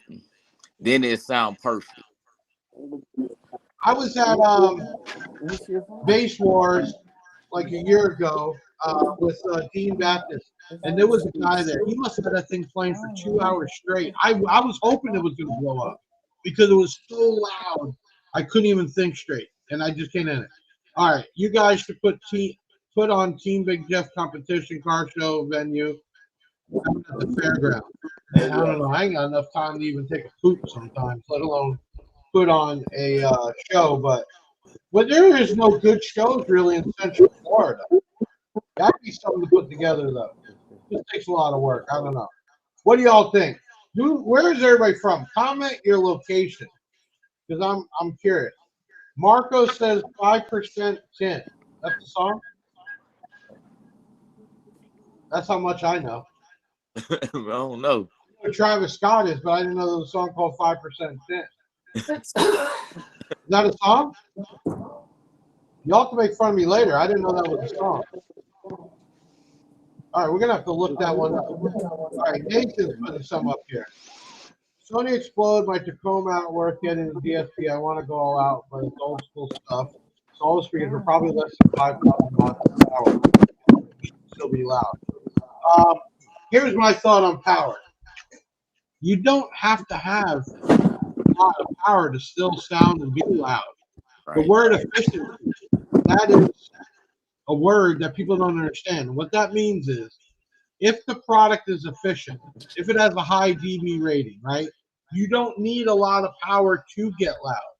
then it sound perfect. I was at Base Wars like a year ago with Dean Baptist, and there was a guy there. He must have had that thing playing for 2 hours straight. I was hoping it was going to blow up because it was so loud. I couldn't even think straight, and I just can't end it. All right, you guys should put on Team Big Jeff competition car show venue at the fairground. And I don't know. I ain't got enough time to even take a poop sometimes, let alone put on a show. But there is no good shows really in Central Florida. That'd be something to put together, though. It takes a lot of work. I don't know. What do y'all think? Where is everybody from? Comment your location, because I'm curious. Marco says 5% tin. That's the song. That's how much I know. I don't know. Who Travis Scott is, but I didn't know there was a song called 5% tin. Is that a song? Y'all can make fun of me later. I didn't know that was a song. All right, we're going to have to look that one up. All right, Nathan's putting some up here. Sony Explode, my Tacoma at work, getting the DSP. I want to go all out, but it's old school stuff. So all the speakers are probably less than 5,000 watts per hour. Still be loud. Here's my thought on power. You don't have to have a lot of power to still sound and be loud. The word efficiency, that is a word that people don't understand. What that means is if the product is efficient, if it has a high dB rating, right, you don't need a lot of power to get loud.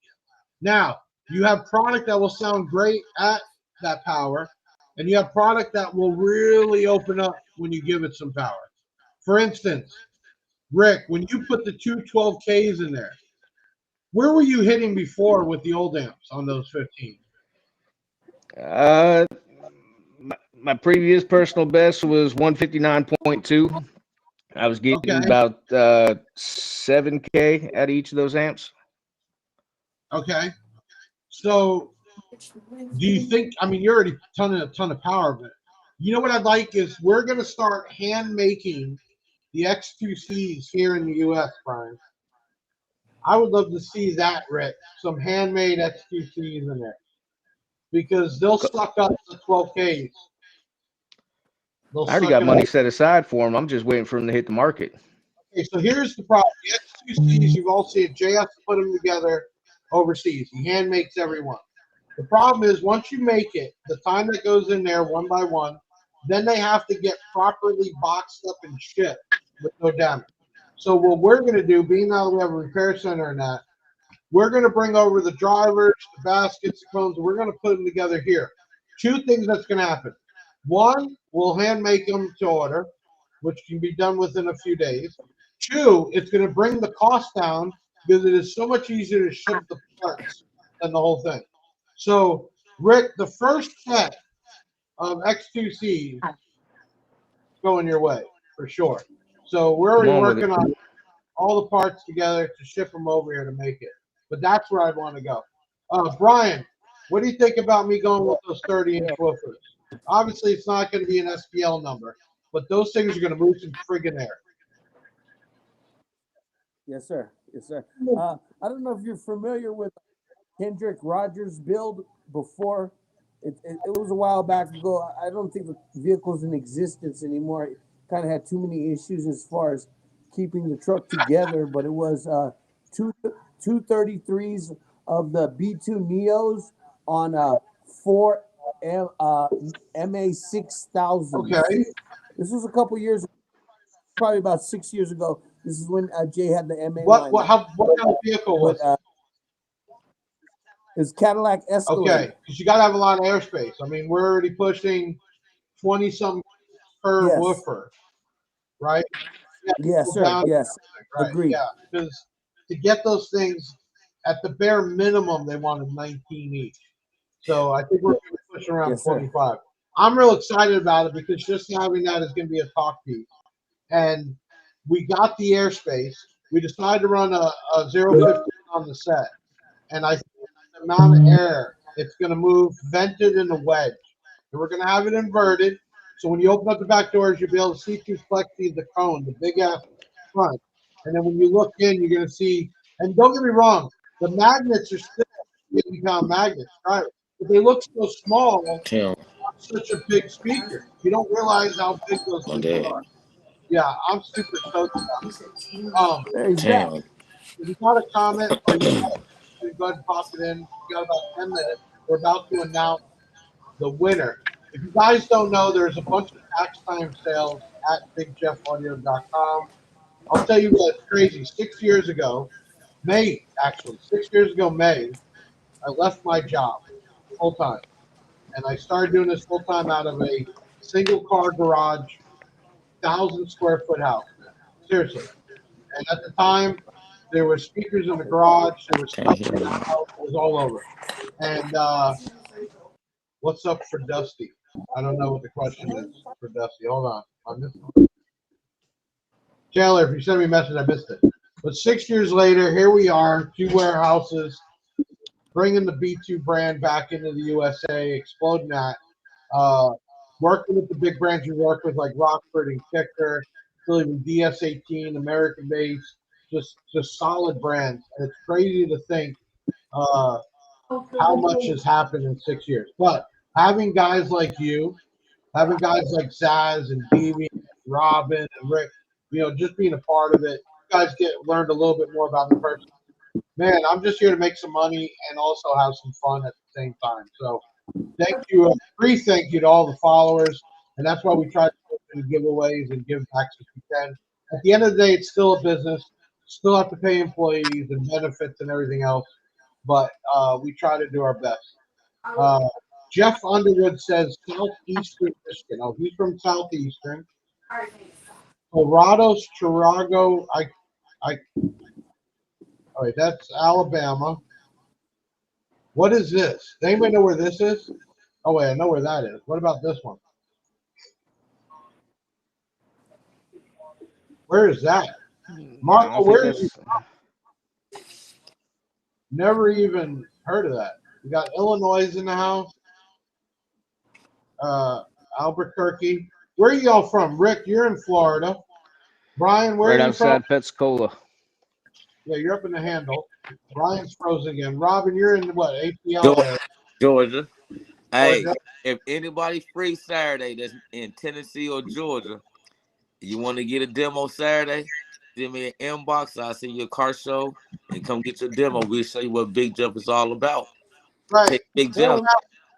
Now, you have product that will sound great at that power, and you have product that will really open up when you give it some power. For instance, Rick, when you put the 212Ks in there, where were you hitting before with the old amps on those 15? My previous personal best was 159.2. I was getting about 7K out of each of those amps. Okay. So do you think, I mean, you're already a ton of power, but you know what I'd like is we're going to start hand making the X2Cs here in the U.S., Brian. I would love to see that, Rick. Some handmade X2Cs in there. Because they'll suck up the 12Ks. I already got money set aside for them. I'm just waiting for them to hit the market. Okay, so here's the problem. The X2Cs, you've all seen it. Jay has to put them together overseas. He hand makes every one. The problem is once you make it, the time that goes in there one by one, then they have to get properly boxed up and shipped with no damage. So what we're going to do, being that we have a repair center and that, we're going to bring over the drivers, the baskets, the cones, and we're going to put them together here. Two things that's going to happen. One, we'll hand make them to order, which can be done within a few days. Two, it's going to bring the cost down because it is so much easier to ship the parts than the whole thing. So, Rick, the first set of X2Cs going your way for sure. So we're already working on all the parts together to ship them over here to make it. But that's where I'd want to go. Brian, what do you think about me going with those 30-inch woofers? Obviously, it's not going to be an SPL number, but those things are going to move some friggin' air. Yes, sir. Yes, sir. I don't know if you're familiar with Hendrick Rogers' build before. It was a while back ago. I don't think the vehicle's in existence anymore. It kind of had too many issues as far as keeping the truck together, but it was 233s of the B2 Neos on 4 MA6000. Okay. This was a couple years, probably about 6 years ago. This is when Jay had the MA What line. kind of vehicle was it? It's Cadillac Escalade. Okay, because you got to have a lot of airspace. I mean, we're already pushing 20-something per woofer, right? Yes, sir. Yes. Right. Agreed. Yeah, because to get those things, at the bare minimum, they wanted 19 each. So I think we're going to push around 25. I'm real excited about it because just having that is going to be a talk piece. And we got the airspace. We decided to run a 015 on the set. And I think the amount of air it's going to move vented in a wedge. And we're going to have it inverted. So when you open up the back doors, you'll be able to see through plexi the cone, the big ass front. And then when you look in, you're going to see And don't get me wrong, the magnets are still 50-pound magnets, right? But they look so small Tim, on such a big speaker. You don't realize how big those my things dad. are. Yeah, I'm super stoked about it. Hey, Zach. Tim, If you got a comment or you got a, go ahead and pop it in. You got about 10 minutes. We're about to announce the winner. If you guys don't know, there's a bunch of tax time sales at bigjeffaudio.com. I'll tell you what's crazy. 6 years ago, May, actually, 6 years ago, May, I left my job full time. And I started doing this full time out of a single car garage, 1,000 square foot house. Seriously. And at the time, there were speakers in the garage. There was can't stuff hear in the me. house. It was all over. And what's up for Dusty? I don't know what the question is for Dusty. Hold on. I missed it. Taylor, if you send me a message, I missed it. But 6 years later, here we are, 2 warehouses, bringing the B2 brand back into the USA, exploding that. Working with the big brands we work with, like Rockford and Kicker, even DS18, American Base, just solid brands. And it's crazy to think how much has happened in 6 years. But having guys like you, having guys like Zazz and Davey and Robin and Rick, just being a part of it, you guys learned a little bit more about me personally. Man, I'm just here to make some money and also have some fun at the same time. So thank you, thank you to all the followers, and that's why we try to do giveaways and give back if we can. At the end of the day, it's still a business. Still have to pay employees and benefits and everything else, but we try to do our best. Jeff Underwood says Southeastern Michigan. Oh, he's from Southeastern. Colorado's Chirago. All right, that's Alabama. What is this? Does anybody know where this is? Oh, wait, I know where that is. What about this one? Where is that? Marco, where is you from? Never even heard of that. We got Illinois in the house. Albuquerque. Where are y'all from? Rick, you're in Florida. Brian, where Right are you from? outside Pensacola. Yeah, you're up in the handle. Brian's frozen again. Robin, you're in what? ATL area. Georgia. Hey, Georgia? if anybody free Saturday that's in Tennessee or Georgia, you want to get a demo Saturday, send me an inbox. I'll send you a car show and come get your demo. We'll show you what Big Jeff is all about. Right. Take Big Jeff.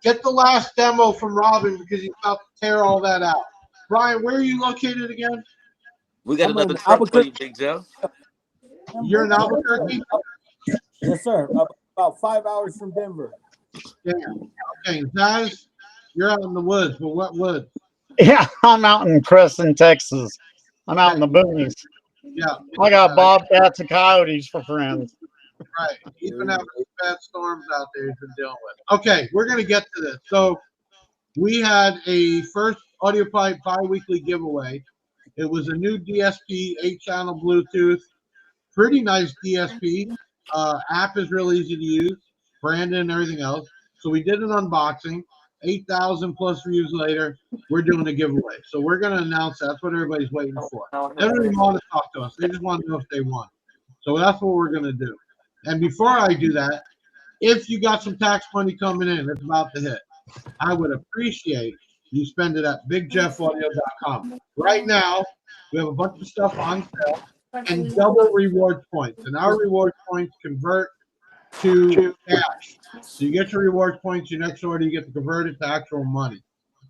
Get the last demo from Robin because he's about to tear all that out. Brian, where are you located again? We got I'm another in truck for you, Big Jeff. You're in Albuquerque? Yes, sir. About 5 hours from Denver. Yeah. Okay, Zazz, you're out in the woods, but what woods? Yeah, I'm out in Crescent, Texas. I'm out in the boonies. Yeah. I got bobcats and coyotes for friends. Right. He's been having some bad storms out there he's been dealing with. Okay, we're going to get to this. So we had a first Audiopipe bi-weekly giveaway. It was a new DSP 8-channel Bluetooth. Pretty nice DSP. App is real easy to use. Branded and everything else. So we did an unboxing. 8,000 plus views later, we're doing a giveaway. So we're going to announce that. That's what everybody's waiting for. They don't even want to talk to us. They just want to know if they won. So that's what we're going to do. And before I do that, if you got some tax money coming in, it's about to hit, I would appreciate you spend it at bigjeffaudio.com. Right now, we have a bunch of stuff on sale and double reward points. And our reward points convert to cash. So you get your reward points, your next order, you get to convert it to actual money.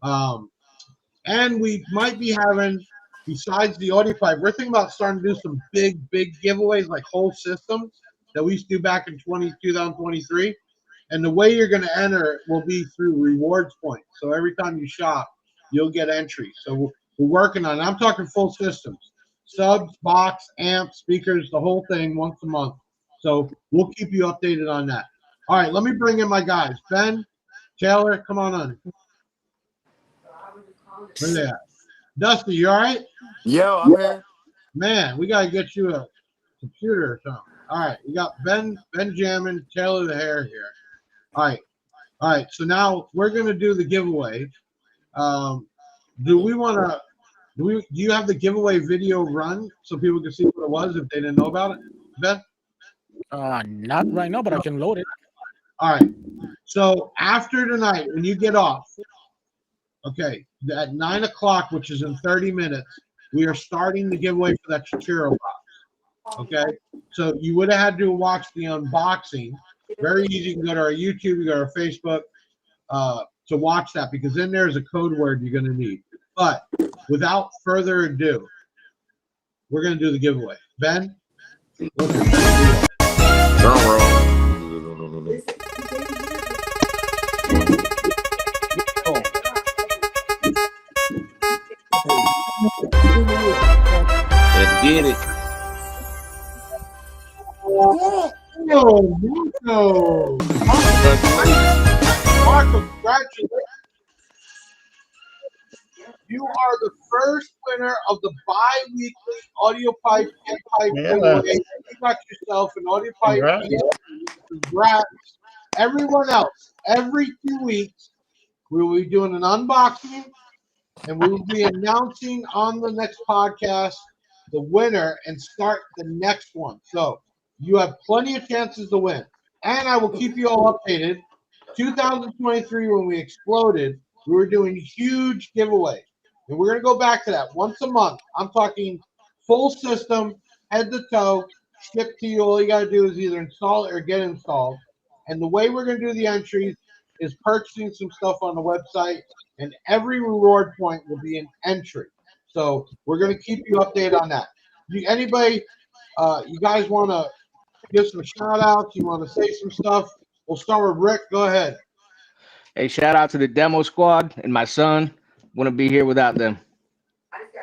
And we might be having, besides the Audiopipe, we're thinking about starting to do some big giveaways like whole systems that we used to do back in 2023. And the way you're going to enter will be through rewards points. So every time you shop, you'll get entries. So we're working on it. I'm talking full systems. Subs, box, amps, speakers, the whole thing once a month. So we'll keep you updated on that. All right, let me bring in my guys. Ben, Taylor, come on in. Where they at? Dusty, you all right? Yo, I'm here. Man, we got to get you a computer or something. All right, we got Benjamin, Taylor the Hair here. All right. So now we're gonna do the giveaway. Do you have the giveaway video run so people can see what it was if they didn't know about it, Ben? Not right now, but I can load it. All right. So after tonight, when you get off, okay, at 9 o'clock, which is in 30 minutes, we are starting the giveaway for that Chiro box. Okay? So you would have had to watch the unboxing. Very easy. You can go to our YouTube, you go to our Facebook to watch that, because then there's a code word you're going to need. But without further ado, we're going to do the giveaway. Ben? Let's get it. Oh, Marco! Marco, congratulations. You are the first winner of the bi-weekly Audiopipe giveaway. You got yourself an Audiopipe. Congrats. Everyone else, every 2 weeks, we will be doing an unboxing, and we will be announcing on the next podcast the winner and start the next one. So you have plenty of chances to win. And I will keep you all updated. 2023, when we exploded, we were doing huge giveaways. And we're going to go back to that once a month. I'm talking full system, head to toe, shipped to you. All you got to do is either install it or get installed. And the way we're going to do the entries is purchasing some stuff on the website, and every reward point will be an entry. So we're going to keep you updated on that. Anybody, you guys want to give some shout outs? You want to say some stuff? We'll start with Rick. Go ahead. Hey, shout out to the demo squad and my son. Wouldn't be here without them.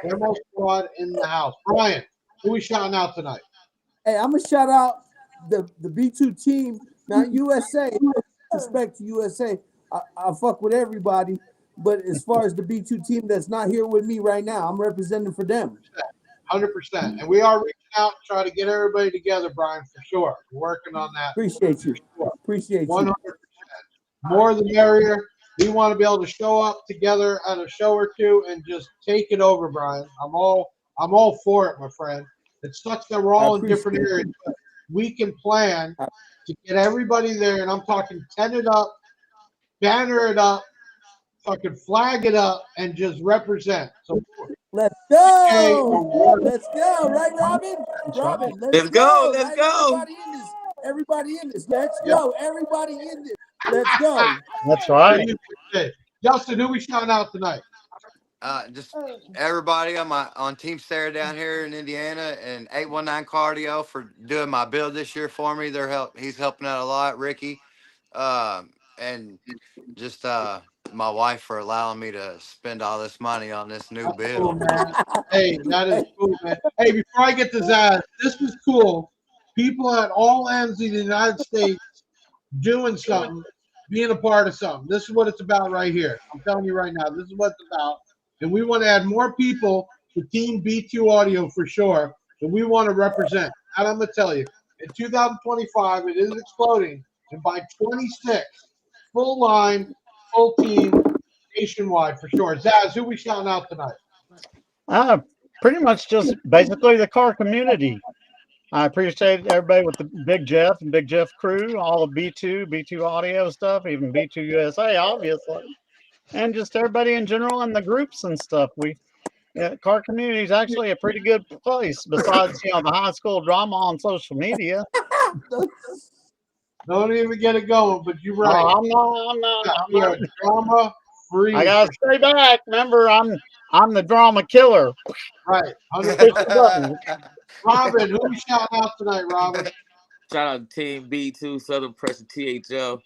Demo squad in the house. Brian, who we shouting out tonight? Hey, I'm gonna shout out the B2 team, not USA. Respect to USA. I fuck with everybody, but as far as the B2 team that's not here with me right now, I'm representing for them. 100%. And we are reaching out, trying to get everybody together, Brian, for sure. We're working on that. Appreciate you. Appreciate 100%. you. More the merrier. We want to be able to show up together at a show or two and just take it over, Brian. I'm all for it, my friend. It sucks that we're all in different areas. But we can plan to get everybody there, and I'm talking tent it up, banner it up, fucking flag it up, and just represent. So let's go. Let's go. Right, Robin? Robin, let's go. Let's right? Go. Everybody in this. Let's go. Everybody in this. Let's go. That's right. Justin, who we shouting out tonight? Just everybody on Team Sarah down here in Indiana, and 819 Cardio for doing my build this year for me. He's helping out a lot. Ricky, and just my wife for allowing me to spend all this money on this new build. Cool, hey, that is cool, man. Hey, before I get to Zazz, this is cool. People at all ends of the United States doing something, being a part of something. This is what it's about right here. I'm telling you right now, this is what it's about. And we want to add more people to Team B2 Audio for sure. And we want to represent. And I'm going to tell you, in 2025, it is exploding. And by 26, full line, full team, nationwide for sure. Zazz, who we shouting out tonight? Pretty much just basically the car community. I appreciate everybody with the Big Jeff and Big Jeff crew, all the B2 Audio stuff, even B2 USA, obviously. And just everybody in general and the groups and stuff. Car community is actually a pretty good place besides, the high school drama on social media. Don't even get it going, but you're right. Oh, I'm not. Drama free. I gotta stay back. Remember, I'm the drama killer. Right. 100%. Robin, who we shouting out tonight, Robin? Shout out to Team B2, Southern Pressure THL,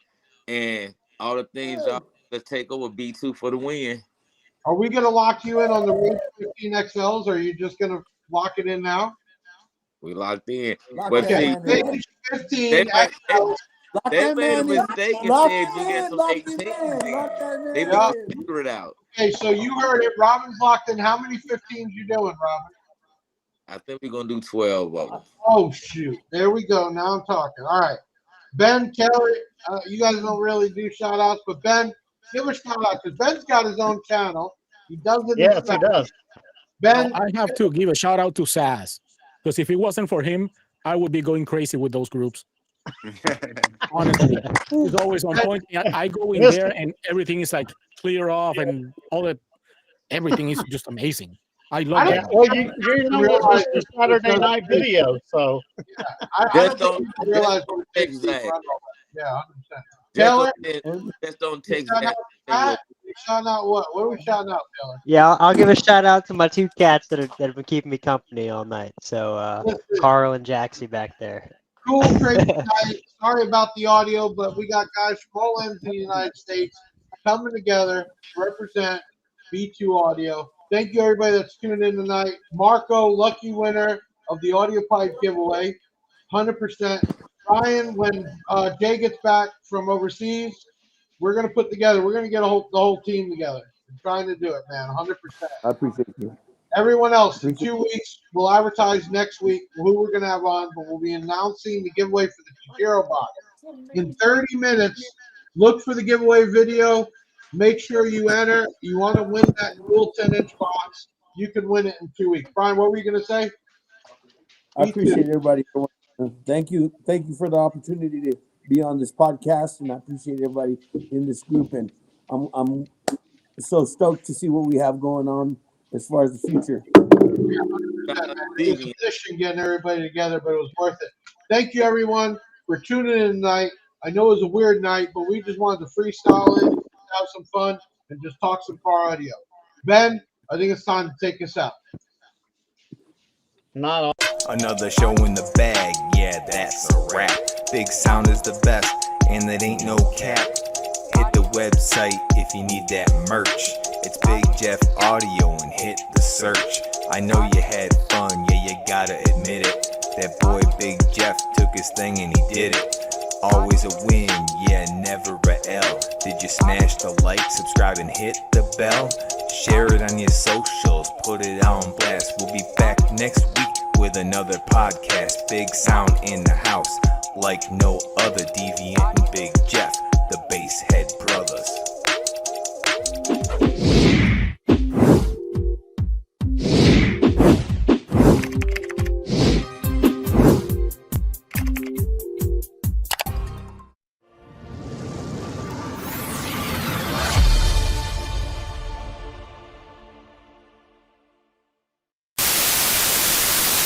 and all the things y'all. Let's take over B2 for the win. Are we going to lock you in on the Rage 15 XLs, or are you just going to lock it in now? We locked in. Okay. Rage 15 XLs. They made a mistake and said you get some 18s. They need to figure it out. Okay, so you heard it. Robin's locked in. How many 15s you doing, Robin? I think we're going to do 12 of them. Oh, shoot. There we go. Now I'm talking. All right. Ben, Kelly, you guys don't really do shout-outs, but Ben, give a shout-out because Ben's got his own channel. He does it. Yes, he does. Ben, I have to give a shout-out to Zazz because if it wasn't for him, I would be going crazy with those groups. Honestly, it's always on point. I go in there and everything is like clear off and all that. Everything is just amazing. I love Yeah, that. well, you know it's just a Saturday night video, so I Just don't think don't people realize what it takes text to Zach. run all that. Yeah, 100%. Just Taylor, just don't we text shout Zach. out Pat. We shout out what? What are we shouting out, Taylor? Yeah, I'll give a shout out to my two cats that have been keeping me company all night. So Listen, Carl and Jaxie back there. cool, crazy night. Sorry about the audio, but we got guys from all ends of the United States coming together to represent B2 Audio. Thank you, everybody that's tuning in tonight. Marco, lucky winner of the Audiopipe giveaway, 100%. Ryan, when Jay gets back from overseas, we're going to put together, we're going to get the whole team together. We're trying to do it, man, 100%. I appreciate you. Everyone else, in 2 weeks, we'll advertise next week who we're going to have on, but we'll be announcing the giveaway for the Tajiro box. In 30 minutes, look for the giveaway video. Make sure you enter. You want to win that cool 10-inch box. You can win it in 2 weeks. Brian, what were you going to say? I appreciate everybody. Thank you for the opportunity to be on this podcast, and I appreciate everybody in this group. And I'm so stoked to see what we have going on as far as the future. It's a position getting everybody together, but it was worth it. Thank you, everyone, for tuning in tonight. I know it was a weird night, but we just wanted to freestyle it, have some fun, and just talk some car audio. Ben, I think it's time to take us out. not all. Another show in the bag, yeah, that's a wrap. Big Sound is the best, and it ain't no cap. Hit the website if you need that merch. It's Big Jeff Audio and hit the search. I know you had fun, yeah, you gotta admit it. That boy Big Jeff took his thing and he did it. Always a win, yeah, never a L. Did you smash the like, subscribe, and hit the bell? Share it on your socials, put it on blast. We'll be back next week with another podcast. Big Sound in the house, like no other. Deviant and Big Jeff, the bass head brother.